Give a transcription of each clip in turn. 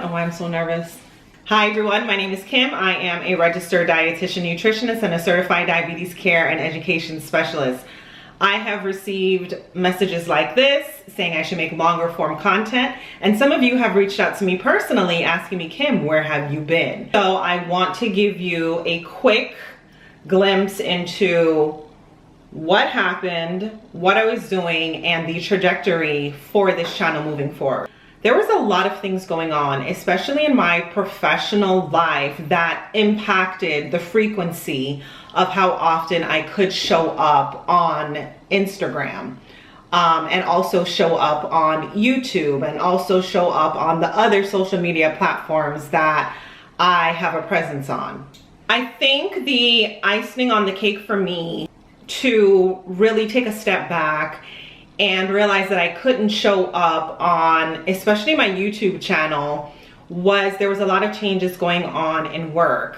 know why I'm so nervous. Hi everyone, my name is Kim. I am a registered dietitian nutritionist and a certified diabetes care and education specialist. I have received messages like this saying I should make longer form content, and some of you have reached out to me personally asking me, Kim, where have you been? So I want to give you a quick glimpse into what happened, what I was doing, and the trajectory for this channel moving forward. There was a lot of things going on, especially in my professional life, that impacted the frequency of how often I could show up on Instagram, and also show up on YouTube, and also show up on the other social media platforms that I have a presence on. I think the icing on the cake for me to really take a step back and realize that I couldn't show up on, especially my YouTube channel, was there was a lot of changes going on in work.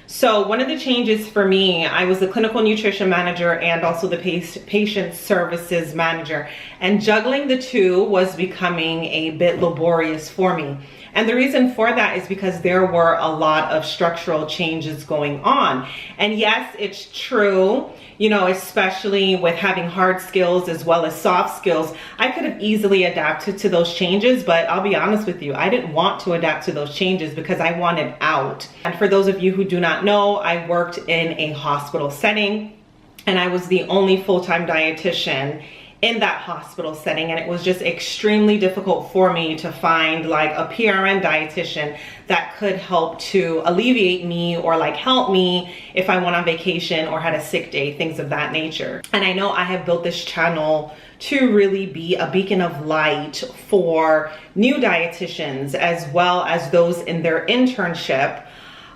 So one of the changes for me, I was the clinical nutrition manager and also the patient services manager, and juggling the two was becoming a bit laborious for me. And the reason for that is because there were a lot of structural changes going on. And yes, it's true, you know, especially with having hard skills as well as soft skills, I could have easily adapted to those changes, but I'll be honest with you, I didn't want to adapt to those changes because I wanted out. And for those of you who do not know, I worked in a hospital setting, and I was the only full-time dietitian in that hospital setting, and it was just extremely difficult for me to find like a PRN dietitian that could help to alleviate me or like help me if I went on vacation or had a sick day, things of that nature. And I know I have built this channel to really be a beacon of light for new dietitians as well as those in their internship.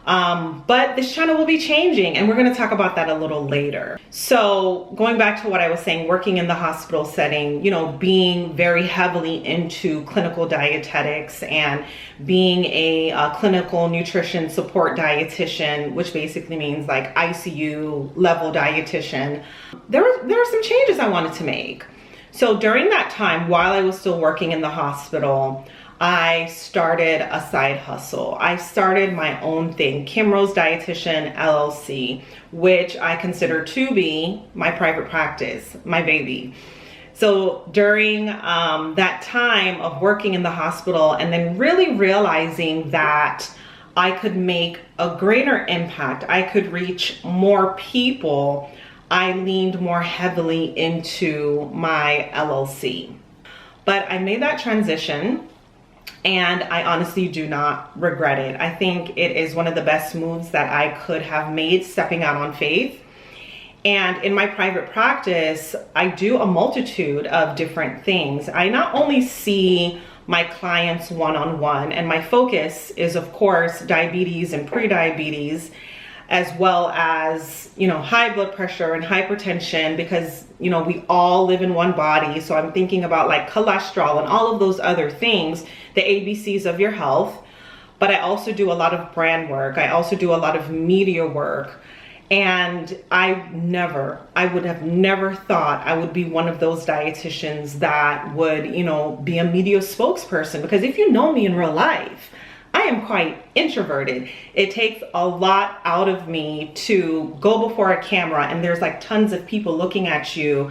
But this channel will be changing, and we're going to talk about that a little later. So going back to what I was saying, working in the hospital setting, you know, being very heavily into clinical dietetics and being a clinical nutrition support dietitian, which basically means like ICU level dietitian, there were some changes I wanted to make. So during that time, while I was still working in the hospital, I started a side hustle. I started my own thing, Kim Rose Dietitian LLC, which I consider to be my private practice, my baby. So during that time of working in the hospital and then really realizing that I could make a greater impact, I could reach more people, I leaned more heavily into my LLC. But I made that transition, and I honestly do not regret it. I think it is one of the best moves that I could have made, stepping out on faith. And in my private practice, I do a multitude of different things. I not only see my clients one-on-one, and my focus is of course diabetes and pre-diabetes, as well as, you know, high blood pressure and hypertension, because, you know, we all live in one body. So I'm thinking about like cholesterol and all of those other things, the ABCs of your health. But I also do a lot of brand work. I also do a lot of media work. And I would have never thought I would be one of those dietitians that would, you know, be a media spokesperson. Because if you know me in real life, I am quite introverted. It takes a lot out of me to go before a camera and there's like tons of people looking at you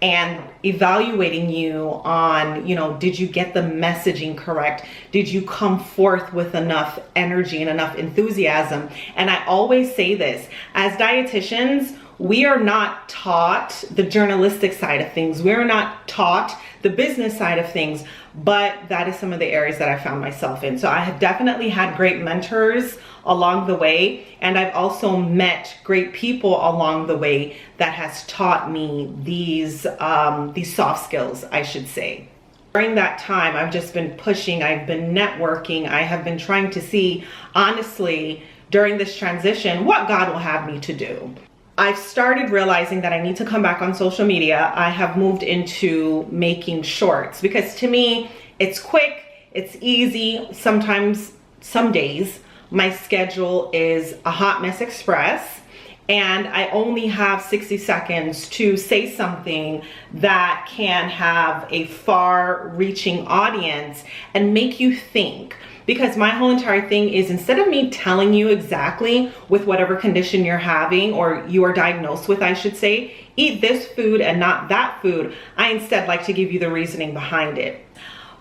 and evaluating you on, you know, did you get the messaging correct? Did you come forth with enough energy and enough enthusiasm? And I always say this, as dietitians, we are not taught the journalistic side of things. We're not taught the business side of things, but that is some of the areas that I found myself in. So I have definitely had great mentors along the way, and I've also met great people along the way that has taught me these soft skills, I should say. During that time, I've just been pushing, I've been networking, I have been trying to see, honestly, during this transition, what God will have me to do. I've started realizing that I need to come back on social media. I have moved into making shorts because to me, it's quick, it's easy. Sometimes, some days, my schedule is a hot mess express, and I only have 60 seconds to say something that can have a far-reaching audience and make you think. Because my whole entire thing is, instead of me telling you exactly with whatever condition you're having, or you are diagnosed with, I should say, eat this food and not that food, I instead like to give you the reasoning behind it.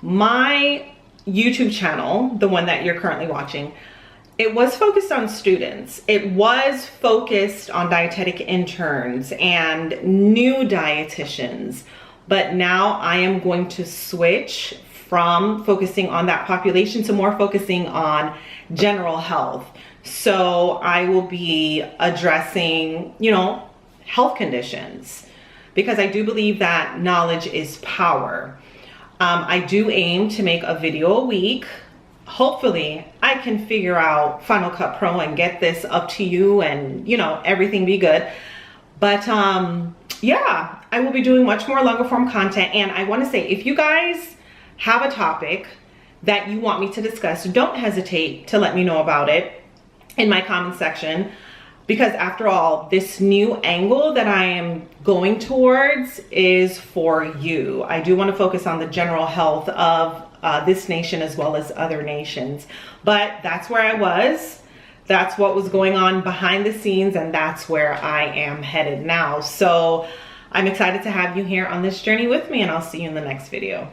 My YouTube channel, the one that you're currently watching, it was focused on students. It was focused on dietetic interns and new dietitians. But now I am going to switch from focusing on that population to more focusing on general health. So I will be addressing, you know, health conditions, because I do believe that knowledge is power. I do aim to make a video a week. Hopefully I can figure out Final Cut Pro and get this up to you and, you know, everything be good. But yeah, I will be doing much more longer form content. And I want to say, if you guys have a topic that you want me to discuss, don't hesitate to let me know about it in my comment section. Because after all, this new angle that I am going towards is for you. I do want to focus on the general health of this nation as well as other nations. But that's where I was. That's what was going on behind the scenes, and that's where I am headed now. So I'm excited to have you here on this journey with me, and I'll see you in the next video.